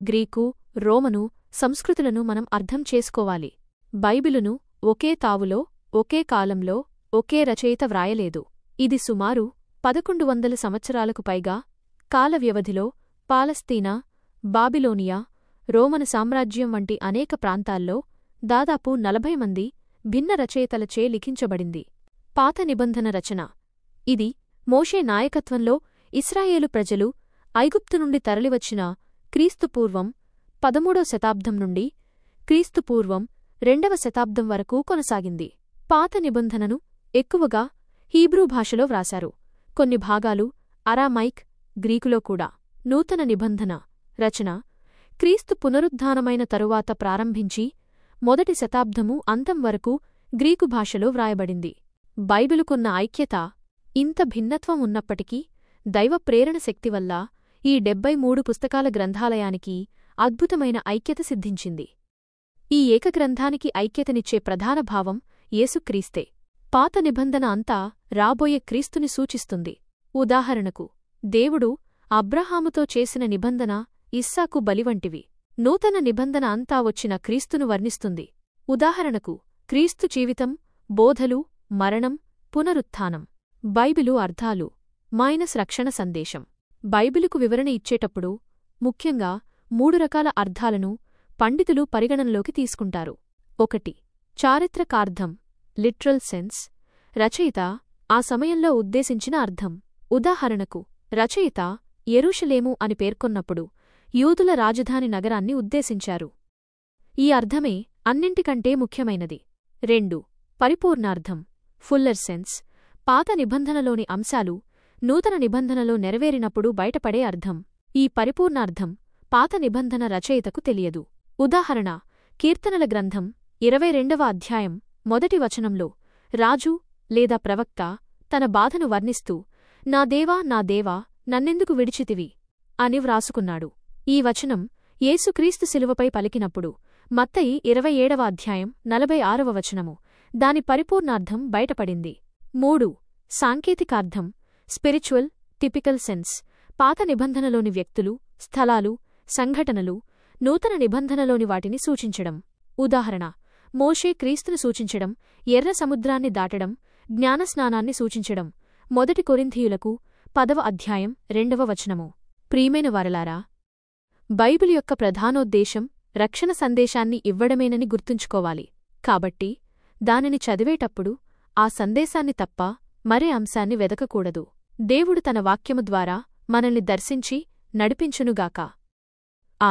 Greek, రోమను సంస్కృతులను మనం అర్థం చేసుకోవాలి. బైబిలును ఒకే తావులో, ఒకే కాలంలో, ఒకే రచయిత వ్రాయలేదు. ఇది సుమారు 1100 సంవత్సరాలకు పైగా కాల వ్యవధిలో పాలస్తీనా, బాబిలోనియా, రోమను సామ్రాజ్యం వంటి అనేక ప్రాంతాల్లో దాదాపు 40 మంది భిన్న రచయితలచే లిఖించబడింది. పాత నిబంధన రచన. ఇది మోషే నాయకత్వంలో ఇశ్రాయేలు ప్రజలు ఐగుప్తు నుండి తరలివచ్చిన క్రీస్తుపూర్వం 13వ శతాబ్దం నుండి క్రీస్తుపూర్వం 2వ శతాబ్దం వరకు కొనసాగింది. పాత నిబంధనను ఎక్కువగా హీబ్రూ భాషలో వ్రాశారు. కొన్ని భాగాలు అరామైక్, గ్రీకులో కూడా. నూతన నిబంధన రచన క్రీస్తు పునరుద్ధానమైన తరువాత ప్రారంభించి మొదటి శతాబ్దము అంతం వరకు గ్రీకు భాషలో వ్రాయబడింది. బైబిలుకున్న ఐక్యత. ఇంత భిన్నత్వం ఉన్నప్పటికీ దైవ ప్రేరణ శక్తివల్ల ఈ 73 పుస్తకాల గ్రంథాలయానికి అద్భుతమైన ఐక్యత సిద్ధించింది. ఈ ఏకగ్రంథానికి ఐక్యతనిచ్చే ప్రధాన భావం యేసుక్రీస్తే. పాత నిబంధన అంతా రాబోయే క్రీస్తుని సూచిస్తుంది. ఉదాహరణకు, దేవుడు అబ్రహాముతో చేసిన నిబంధన ఇస్సాకు బలివంటివి. నూతన నిబంధన అంతా వచ్చిన క్రీస్తును వర్ణిస్తుంది. ఉదాహరణకు, క్రీస్తు జీవితం, బోధలు, మరణం, పునరుత్థానం. బైబిలు అర్థాలు రక్షణ సందేశం. బైబిలుకు వివరణ ఇచ్చేటప్పుడు ముఖ్యంగా 3 రకాల అర్థాలను పండితులు పరిగణనలోకి తీసుకుంటారు. 1. చారిత్రకార్థం, లిటరల్ సెన్స్. రచయిత ఆ సమయంలో ఉద్దేశించిన అర్థం. ఉదాహరణకు, రచయిత యెరూషలేము అని పేర్కొన్నప్పుడు యూదుల రాజధాని నగరాన్ని ఉద్దేశించారు. ఈ అర్థమే అన్నింటికంటే ముఖ్యమైనది. 2. పరిపూర్ణార్థం, ఫుల్లర్ సెన్స్. పాత నిబంధనలోని అంశాలు నూతన నిబంధనలో నెరవేరినప్పుడు బయటపడే అర్థం. ఈ పరిపూర్ణార్థం పాత నిబంధన రచయితకు తెలియదు. ఉదాహరణ, కీర్తనల గ్రంథం 22వ అధ్యాయం 1వ వచనంలో రాజు లేదా ప్రవక్త తన బాధను వర్ణిస్తూ, నా దేవా, నా దేవా, నన్నెందుకు విడిచితివి అని వ్రాసుకున్నాడు. ఈ వచనం యేసుక్రీస్తు శిలువపై పలికినప్పుడు మత్తయి 27వ అధ్యాయం 46వ వచనము దాని పరిపూర్ణార్థం బయటపడింది. 3. సాంకేతికార్థం, స్పిరిచువల్, టిపికల్ సెన్స్. పాత నిబంధనలోని వ్యక్తులు, స్థలాలు, సంఘటనలు నూతన నిబంధనలోని వాటిని సూచించడం. ఉదాహరణ, మోషే క్రీస్తును సూచించడం, ఎర్ర సముద్రాన్ని దాటడం, జ్ఞానస్నానాన్ని సూచించడం. 1 కొరింథీయులకు 10వ అధ్యాయం 2వ వచనము. ప్రియమైన వారలారా, బైబిల్ యొక్క ప్రధానోద్దేశం రక్షణ సందేశాన్ని ఇవ్వడమేనని గుర్తుంచుకోవాలి. కాబట్టి దానిని చదివేటప్పుడు ఆ సందేశాన్ని తప్ప మరే అంశాన్ని వెదకకూడదు. దేవుడు తన వాక్యము ద్వారా మనల్ని దర్శించి నడిపించునుగాక.